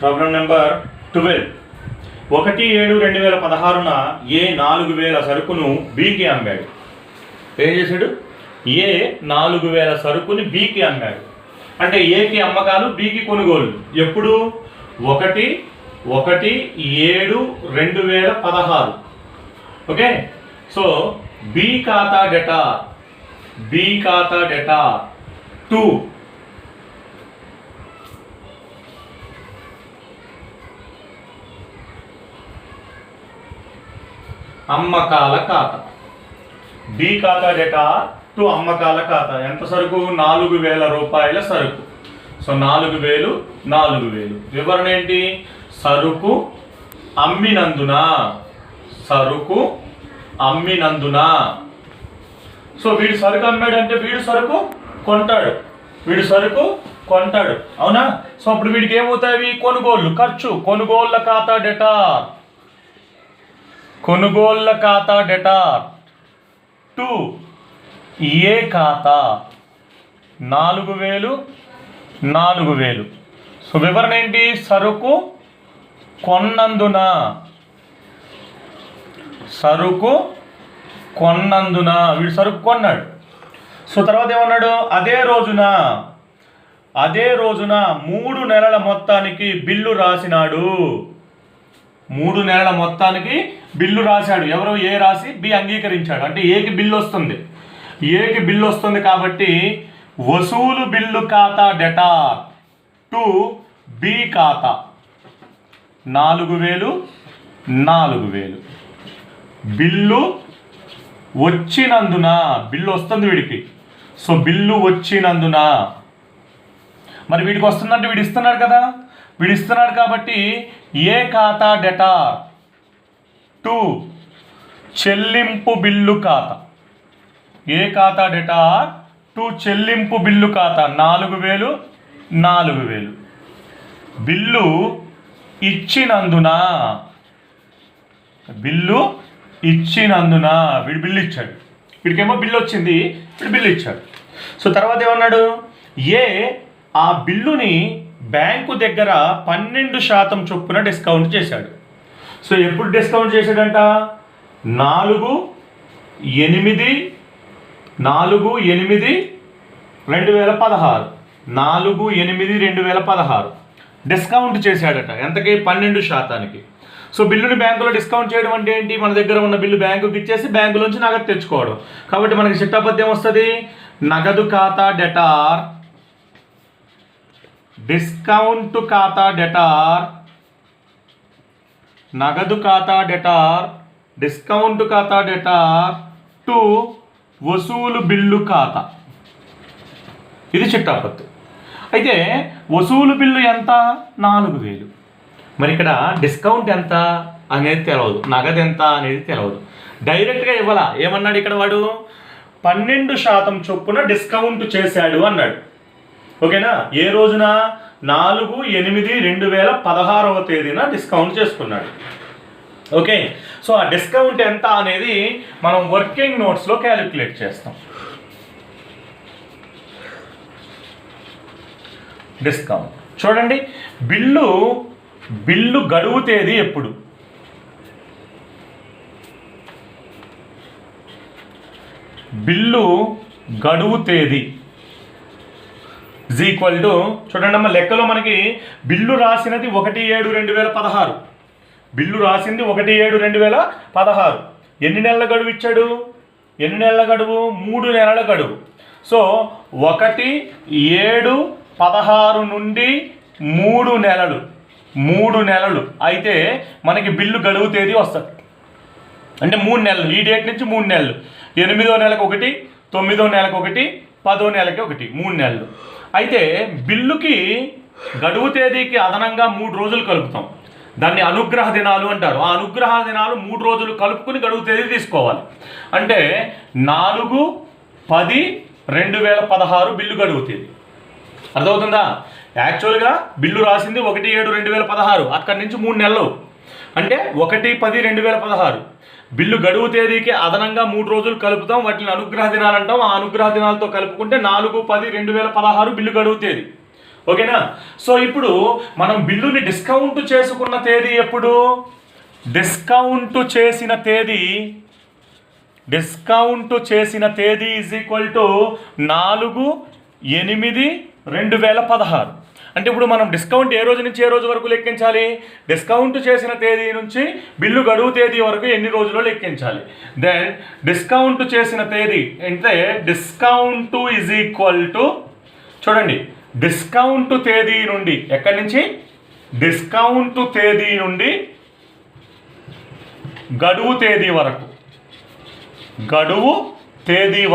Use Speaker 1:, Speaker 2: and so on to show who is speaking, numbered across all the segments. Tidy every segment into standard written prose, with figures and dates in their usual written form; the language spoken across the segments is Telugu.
Speaker 1: Problem number 12. 1/7/2016న ఏ 4000 సరుకును బికి అమ్మాడు. ఏం చేశాడు? ఏ 4000 సరుకుని బికి అమ్మాడు. అంటే ఏకి అమ్మకాలు, బికి కొనుగోలు. ఎప్పుడు? 1/7/2016. ఓకే. సో బి ఖాతా డేటా 2 అమ్మకాల ఖాతా. బి ఖాతా డేటా 2 అమ్మకాల ఖాతా. ఎంత సరుకు? 4000 రూపాయల సరుకు. సో 4000. వివరణ ఏంటి? సరుకు అమ్మినందున. సో వీడు సరుకు అమ్మాడంటే వీడు సరుకు కొంటాడు. అవునా? సో అప్పుడు వీడికి ఏమవుతాయి? కొనుగోళ్ళు, ఖర్చు. కొనుగోళ్ళ ఖాతా డేటా 2 ఏ ఖాతా 4000. సో వివరణ ఏంటి? సరుకు కొన్నందున. వీడు సరుకు కొన్నాడు. సో తర్వాత ఏమన్నాడు? అదే రోజున 3 నెలల మొత్తానికి బిల్లు రాసినాడు. 3 నెలల మొత్తానికి బిల్లు రాశాడు. ఎవరు? ఏ రాసి బి అంగీకరించాడు. అంటే ఏకి బిల్లు వస్తుంది. కాబట్టి వసూలు బిల్లు ఖాతా డేటా 2 బి ఖాతా 4000. బిల్లు వచ్చినందున. బిల్లు వస్తుంది వీడికి. సో బిల్లు వచ్చినందున. మరి వీడికి వస్తుందంటే వీడు ఇస్తున్నాడు కదా. వీడు ఇస్తున్నాడు కాబట్టి ఏ ఖాతా డేటా 2 చెల్లింపు బిల్లు ఖాతా. ఏ ఖాతా డేటా 2 చెల్లింపు బిల్లు ఖాతా 4000. బిల్లు ఇచ్చినందున. వీడు బిల్లు ఇచ్చాడు. వీడికేమో బిల్లు వచ్చింది, వీడు బిల్లు ఇచ్చాడు. సో తర్వాత ఏమన్నాడు? ఏ ఆ బిల్లుని బ్యాంకు దగ్గర 12% చొప్పున డిస్కౌంట్ చేశాడు. సో ఎప్పుడు డిస్కౌంట్ చేశాడంట? 4/8/2016. 4/8/2016 డిస్కౌంట్ చేశాడట. ఎంతకి? 12%. సో బిల్లుని బ్యాంకులో డిస్కౌంట్ చేయడం అంటే ఏంటి? మన దగ్గర ఉన్న బిల్లు బ్యాంకుకి ఇచ్చేసి బ్యాంకులోంచి నగదు తెచ్చుకోవడం. కాబట్టి మనకి చిట్టాపద్యం వస్తుంది. నగదు ఖాతా డేటార్ డిస్కౌంట్ ఖాతా డేటార్. నగదు ఖాతా డేటార్ డిస్కౌంట్ ఖాతా డేటార్ 2 వసూలు బిల్లు ఖాతా. ఇది చిట్టాపద్యం. అయితే వసూలు బిల్లు ఎంత? 4000. మరి ఇక్కడ డిస్కౌంట్ ఎంత అనేది తెలియదు, నగదు ఎంత అనేది తెలియదు. డైరెక్ట్గా ఇవ్వాలా. ఏమన్నాడు ఇక్కడ వాడు? 12% చొప్పున డిస్కౌంట్ చేశాడు అన్నాడు. ఓకేనా? ఏ రోజున? 4/8/2016 డిస్కౌంట్ చేసుకున్నాడు. ఓకే. సో ఆ డిస్కౌంట్ ఎంత అనేది మనం వర్కింగ్ నోట్స్లో క్యాలిక్యులేట్ చేస్తాం. డిస్కౌంట్ చూడండి. బిల్లు గడువు తేదీ ఎప్పుడు? బిల్లు గడువు తేదీ చూడండి అమ్మ, లెక్కలో మనకి బిల్లు రాసినది 1/7/2016. బిల్లు రాసింది 1/7/2016. ఎన్ని నెలల గడువు ఇచ్చాడు? 3 నెలల గడువు. సో 1/7/16 నుండి 3 నెలలు అయితే మనకి బిల్లు గడువు తేదీ వస్తుంది. అంటే 3 నెలలు. ఈ డేట్ నుంచి 3 నెలలు. 8వ నెలకు 1, 9వ నెలకు 1, 10వ నెలకి 1, 3 నెలలు. అయితే బిల్లుకి గడువు తేదీకి అదనంగా 3 రోజులు కలుపుతాం. దాన్ని అనుగ్రహ దినాలు అంటారు. ఆ అనుగ్రహ దినాలు 3 రోజులు కలుపుకుని గడువు తేదీ తీసుకోవాలి. అంటే 4/10/2016 బిల్లు గడువు తేదీ. అర్థమవుతుందా? యాక్చువల్గా బిల్లు రాసింది 1/7/2016. అక్కడి నుంచి 3 నెలలు. అంటే 1/10/2016. బిల్లు గడువు తేదీకి అదనంగా 3 రోజులు కలుపుతాం. వాటిని అనుగ్రహ దినాలు అంటాం. ఆ అనుగ్రహ దినాలతో కలుపుకుంటే 4/10/2016 బిల్లు గడువు తేదీ. ఓకేనా? సో ఇప్పుడు మనం బిల్లుని డిస్కౌంట్ చేసుకున్న తేదీ ఎప్పుడు? డిస్కౌంట్ చేసిన తేదీ ఈజ్ ఈక్వల్ టు 4/8/2016. అంటే ఇప్పుడు మనం డిస్కౌంట్ ఏ రోజు నుంచి ఏ రోజు వరకు లెక్కించాలి? డిస్కౌంట్ చేసిన తేదీ నుంచి బిల్లు గడువు తేదీ వరకు ఎన్ని రోజులు లెక్కించాలి? దెన్ డిస్కౌంట్ చేసిన తేదీ అంటే డిస్కౌంట్ ఈజ్ ఈక్వల్ టు, చూడండి, డిస్కౌంట్ తేదీ నుండి ఎక్కడి నుంచి? డిస్కౌంట్ తేదీ నుండి గడువు తేదీ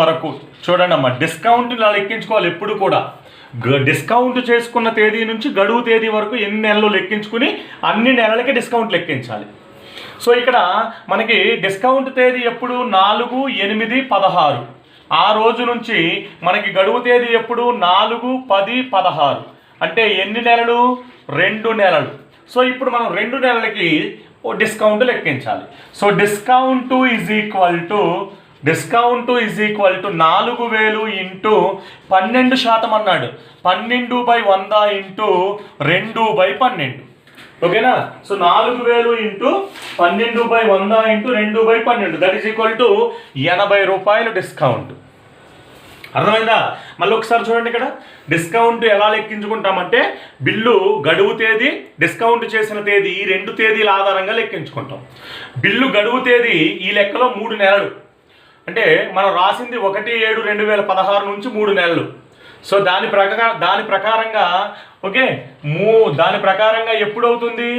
Speaker 1: వరకు చూడండి అమ్మా, డిస్కౌంట్ ఇలా లెక్కించుకోవాలి ఎప్పుడు కూడా. డిస్కౌంట్ చేసుకున్న తేదీ నుంచి గడువు తేదీ వరకు ఎన్ని నెలలు లెక్కించుకుని అన్ని నెలలకి డిస్కౌంట్ లెక్కించాలి. సో ఇక్కడ మనకి డిస్కౌంట్ తేదీ ఎప్పుడు? 4/8/16. ఆ రోజు నుంచి మనకి గడువు తేదీ ఎప్పుడు? 4/10/16. అంటే ఎన్ని నెలలు? 2 నెలలు. సో ఇప్పుడు మనం 2 నెలలకి డిస్కౌంట్ లెక్కించాలి. So discount is equal to 4,000 into 12% అన్నాడు. 12/100 ఇంటూ 2/12. ఓకేనా? So 4,000 into 12/100 into 2/12 that is equal to 80 రూపాయలు డిస్కౌంట్. అర్థమైందా? మళ్ళీ ఒకసారి చూడండి, ఇక్కడ డిస్కౌంట్ ఎలా లెక్కించుకుంటామంటే బిల్లు గడువు తేదీ, డిస్కౌంట్ చేసిన తేదీ, ఈ 2 తేదీల ఆధారంగా లెక్కించుకుంటాం. బిల్లు గడువు తేదీ ఈ లెక్కలో 3 నెలలు. అంటే మనం రాసింది 1/7/2016 నుంచి 3 నెలలు. సో దాని ప్రకారంగా ఓకే, దాని ప్రకారంగా ఎప్పుడు అవుతుంది?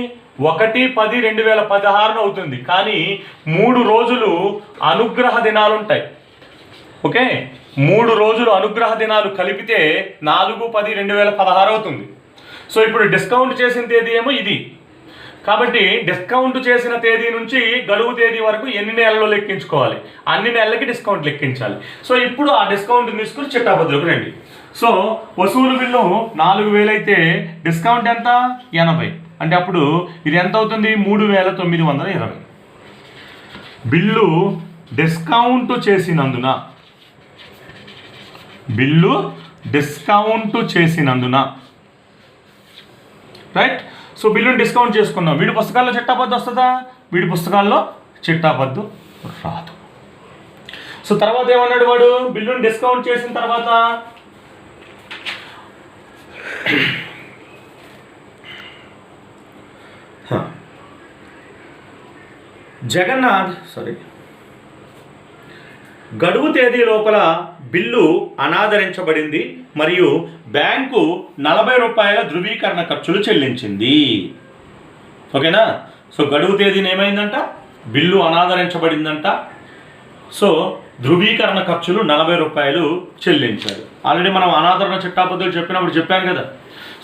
Speaker 1: 1/10/2016 అవుతుంది. కానీ 3 రోజులు అనుగ్రహ దినాలు ఉంటాయి. ఓకే, 3 రోజులు అనుగ్రహ దినాలు కలిపితే 4/10/2016 అవుతుంది. సో ఇప్పుడు డిస్కౌంట్ చేసిన తేదీ ఏమో ఇది. కాబట్టి డిస్కౌంట్ చేసిన తేదీ నుంచి గడువు తేదీ వరకు ఎన్ని నెలలు లెక్కించుకోవాలి? అన్ని నెలలకి డిస్కౌంట్ లెక్కించాలి. సో ఇప్పుడు ఆ డిస్కౌంట్ తీసుకుని చిట్టాపద్దులకు రండి. సో వసూలు బిల్లు 4,000 అయితే డిస్కౌంట్ ఎంత? 80. అంటే అప్పుడు ఇది ఎంత అవుతుంది? 3,920. బిల్లు డిస్కౌంట్ చేసినందున రైట్. సో బిల్లుని డిస్కౌంట్ చేసుకున్నాం. వీడి పుస్తకాల్లో చిట్టాపద్దు వస్తుందా? వీడి పుస్తకాల్లో చిట్టాపద్దు రాదు. సో తర్వాత ఏమన్నాడు వాడు? బిల్లుని డిస్కౌంట్ చేసిన తర్వాత గడువు తేదీ లోపల బిల్లు అనాదరించబడింది మరియు బ్యాంకు 40 రూపాయల ధృవీకరణ ఖర్చులు చెల్లించింది. ఓకేనా? సో గడువు తేదీని ఏమైందంట? బిల్లు అనాదరించబడిందంట. సో ధృవీకరణ ఖర్చులు 40 రూపాయలు చెల్లించారు. ఆల్రెడీ మనం అనాదరణ చిట్టాపద్దులు చెప్పినప్పుడు చెప్పాను కదా.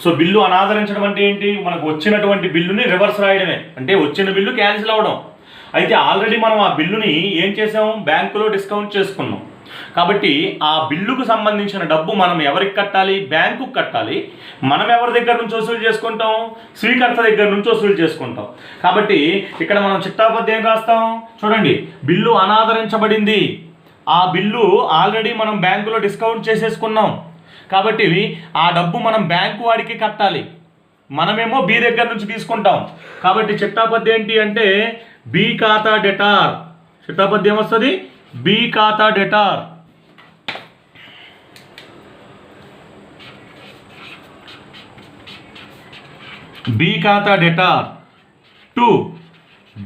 Speaker 1: సో బిల్లు అనాదరించడం అంటే ఏంటి? మనకు వచ్చినటువంటి బిల్లుని రివర్స్ రాయడమే. అంటే వచ్చిన బిల్లు క్యాన్సిల్ అవ్వడం. అయితే ఆల్రెడీ మనం ఆ బిల్లుని ఏం చేసాం? బ్యాంకులో డిస్కౌంట్ చేసుకున్నాం. కాబట్టి ఆ బిల్లుకు సంబంధించిన డబ్బు మనం ఎవరికి కట్టాలి? బ్యాంకుకు కట్టాలి. మనం ఎవరి దగ్గర నుంచి వసూలు చేసుకుంటాం? స్వీకర్త దగ్గర నుంచి వసూలు చేసుకుంటాం. కాబట్టి ఇక్కడ మనం చిట్టాపద్దు ఏం రాస్తాం? చూడండి, బిల్లు అనాదరించబడింది. ఆ బిల్లు ఆల్రెడీ మనం బ్యాంకులో డిస్కౌంట్ చేసేసుకున్నాం. కాబట్టి ఆ డబ్బు మనం బ్యాంకు వాడికి కట్టాలి. మనమేమో బి దగ్గర నుంచి తీసుకుంటాం. కాబట్టి చిట్టాపద్దు ఏంటి అంటే బి ఖాతా డెటార్. చిట్టాపద్దు ఏమొస్తుంది? బి ఖాతా డెటార్. బి ఖాతా డెటార్ టు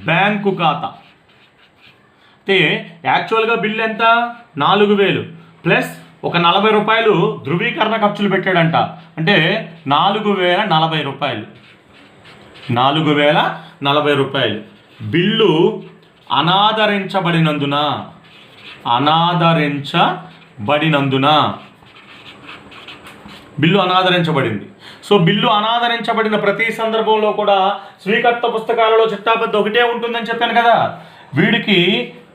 Speaker 1: బ్యాంకు ఖాతా. అంటే యాక్చువల్గా బిల్ ఎంత? 4,000 ప్లస్ ఒక 40 రూపాయలు ధృవీకరణ ఖర్చులు పెట్టాడంట. అంటే 4,040 రూపాయలు. 4,040 రూపాయలు. బిల్లు అనాదరించబడినందున బిల్లు అనాదరించబడింది. సో బిల్లు అనాదరించబడిన ప్రతి సందర్భంలో కూడా స్వీకర్త పుస్తకాలలో చిట్టాపద్దు ఒకటే ఉంటుందని చెప్పాను కదా. వీడికి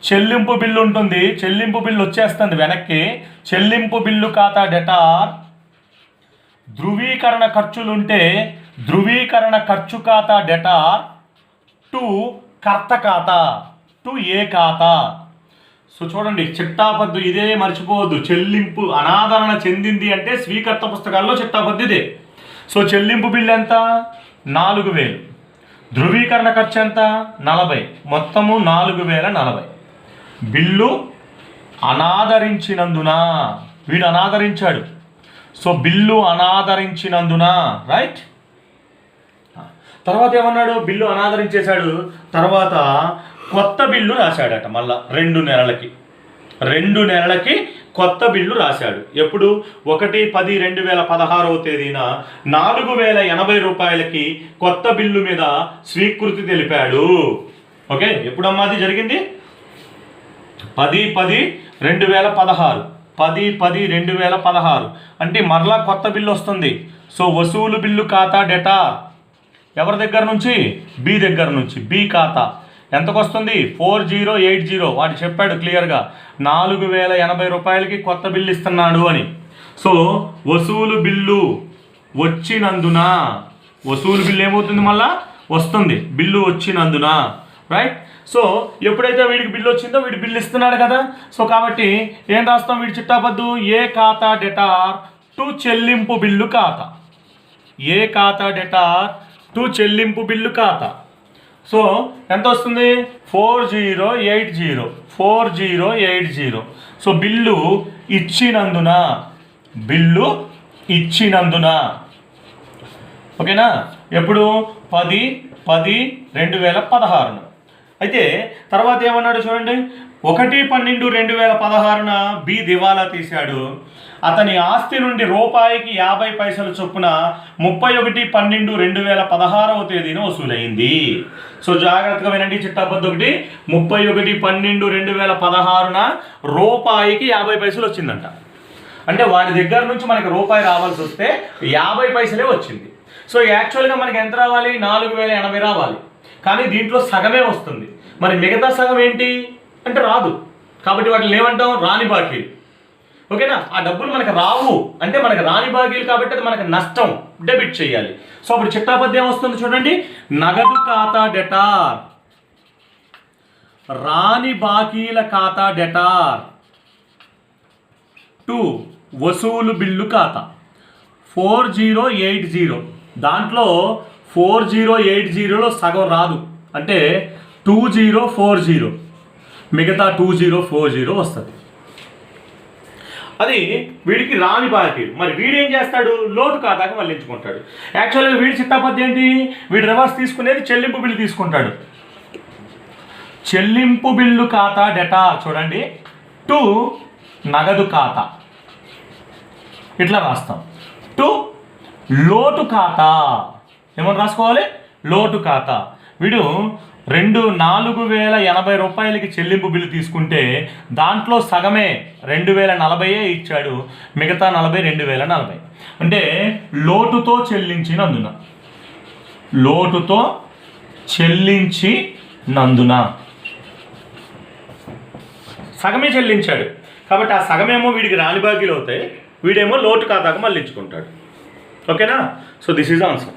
Speaker 1: చెల్లింపు బిల్లు ఉంటుంది. చెల్లింపు బిల్లు వచ్చేస్తుంది వెనక్కి. చెల్లింపు బిల్లు ఖాతా డెటార్. ధృవీకరణ ఖర్చులుంటే ధృవీకరణ ఖర్చు ఖాతా డెటార్ టు కర్త ఖాతా, టు ఏ ఖాతా. సో చూడండి, చిట్టాపద్దు ఇదే, మర్చిపోవద్దు. చెల్లింపు అనాదరణ చెందింది అంటే స్వీకర్త పుస్తకాల్లో చిట్టాపద్దు ఇదే. సో చెల్లింపు బిల్లు ఎంత? 4000. ధృవీకరణ ఖర్చు ఎంత? 40. మొత్తము 4040. బిల్లు అనాదరించినందున, వీడు అనాదరించాడు, సో బిల్లు అనాదరించినందున, రైట్. తర్వాత ఏమన్నాడు? బిల్లు అనాదరించేశాడు, తర్వాత కొత్త బిల్లు రాశాడట. మళ్ళా 2 నెలలకి కొత్త బిల్లు రాశాడు. ఎప్పుడు? 1/10/2016 తేదీన 4080 రూపాయలకి కొత్త బిల్లు మీద స్వీకృతి తెలిపాడు. ఓకే, ఎప్పుడమ్మా అది జరిగింది? 10/10/2016. 10/10/2016 అంటే మరలా కొత్త బిల్లు వస్తుంది. సో వసూలు బిల్లు ఖాతా డేటా ఎవరి దగ్గర నుంచి? బి దగ్గర నుంచి. బి ఖాతా ఎంతకు వస్తుంది? 4080. వాడు చెప్పాడు క్లియర్గా 4080 రూపాయలకి కొత్త బిల్లు ఇస్తున్నాడు అని. సో వసూలు బిల్లు వచ్చినందున, వసూలు బిల్లు ఏమవుతుంది? మళ్ళా వస్తుంది, బిల్లు వచ్చినందున, రైట్. సో ఎప్పుడైతే వీడికి బిల్లు వచ్చిందో వీడి బిల్లు ఇస్తున్నాడు కదా. సో కాబట్టి ఏం రాస్తాం? వీడి చిట్టాపద్దు ఏ ఖాతా డేటార్ టు చెల్లింపు బిల్లు ఖాతా. ఏ ఖాతా డేటార్ టు చెల్లింపు బిల్లు ఖాతా. సో ఎంత వస్తుంది? 4080. సో బిల్లు ఇచ్చినందున, ఓకేనా? ఎప్పుడు? 10/10/2016. అయితే తర్వాత ఏమన్నాడు చూడండి, 1/12/2016 బి దివాలా తీశాడు. అతని ఆస్తి నుండి రూపాయికి 50 పైసలు చొప్పున 31/12/2016 తేదీన వసూలైంది. సో జాగ్రత్తగా వినండి చిట్టాపద్దు ఒకటి. 31/12/2016 రూపాయికి 50 పైసలు వచ్చిందంట. అంటే వాడి దగ్గర నుంచి మనకి రూపాయి రావాల్సి వస్తే 50 పైసలే వచ్చింది. సో యాక్చువల్గా మనకి ఎంత రావాలి? 4080 రావాలి. కానీ దీంట్లో సగమే వస్తుంది. మరి మిగతా సగం ఏంటి అంటే రాదు. కాబట్టి వాటిని ఏమంటాం? రాని బాకీలు. ఓకేనా? ఆ డబ్బులు మనకు రావు అంటే మనకు రాని బాకీలు కాబట్టి అది మనకు నష్టం, డెబిట్ చేయాలి. సో అప్పుడు చిట్టాపద్యం వస్తుంది చూడండి, నగదు ఖాతా డెటార్, రాని బాకీల ఖాతా డెటార్ టు వసూలు బిల్లు ఖాతా 4080. దాంట్లో 4080లో సగం రాదు అంటే 2040, మిగతా 2040 వస్తుంది. అది వీడికి రాని బాకీలు. మరి వీడు ఏం చేస్తాడు? లోటు ఖాతాకి మళ్ళించుకుంటాడు. యాక్చువల్గా వీడి చిట్టాపద్ది ఏంటి? వీడు రివర్స్ తీసుకునేది చెల్లింపు బిల్లు తీసుకుంటాడు. చెల్లింపు బిల్లు ఖాతా డేటా చూడండి టు నగదు ఖాతా ఇట్లా రాస్తాం. టు లోటు ఖాతా ఏమని రాసుకోవాలి? లోటు ఖాతా. వీడు 4080 రూపాయలకి చెల్లింపు బిల్లు తీసుకుంటే దాంట్లో సగమే 2040 ఇచ్చాడు, మిగతా 40 2040. అంటే లోటుతో చెల్లించినందున, లోటుతో చెల్లించినందున సగమే చెల్లించాడు కాబట్టి ఆ సగమేమో వీడికి రాని బాకీలు అవుతాయి, వీడేమో లోటు ఖాతాకు మళ్ళించుకుంటాడు. ఓకేనా? So this is answer.